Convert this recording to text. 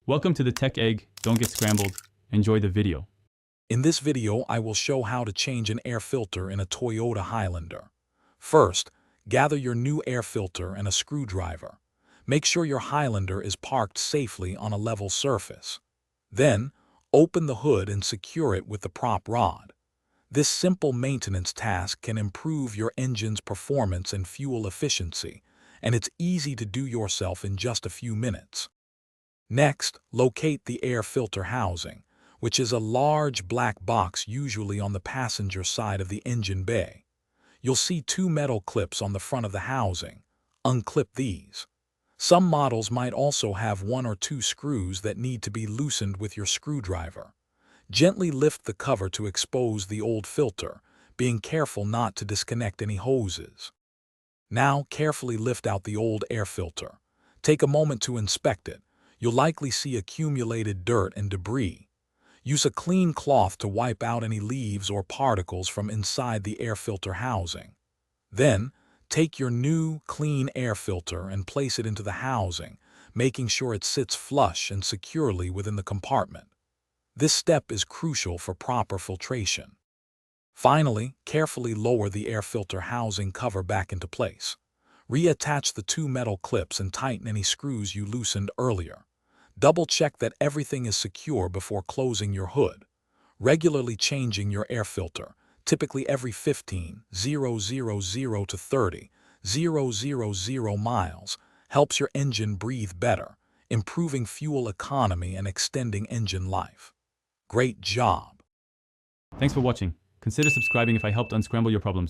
Welcome to the Tech Egg. Don't get scrambled. Enjoy the video. In this video, I will show how to change an air filter in a Toyota Highlander. First, gather your new air filter and a screwdriver. Make sure your Highlander is parked safely on a level surface. Then, open the hood and secure it with the prop rod. This simple maintenance task can improve your engine's performance and fuel efficiency, and it's easy to do yourself in just a few minutes. Next, locate the air filter housing, which is a large black box usually on the passenger side of the engine bay. You'll see two metal clips on the front of the housing. Unclip these. Some models might also have one or two screws that need to be loosened with your screwdriver. Gently lift the cover to expose the old filter, being careful not to disconnect any hoses. Now carefully lift out the old air filter. Take a moment to inspect it. You'll likely see accumulated dirt and debris. Use a clean cloth to wipe out any leaves or particles from inside the air filter housing. Then, take your new, clean air filter and place it into the housing, making sure it sits flush and securely within the compartment. This step is crucial for proper filtration. Finally, carefully lower the air filter housing cover back into place. Reattach the two metal clips and tighten any screws you loosened earlier. Double-check that everything is secure before closing your hood. Regularly changing your air filter, typically every 15,000 to 30,000 miles, helps your engine breathe better, improving fuel economy and extending engine life. Great job! Thanks for watching. Consider subscribing if I helped unscramble your problems.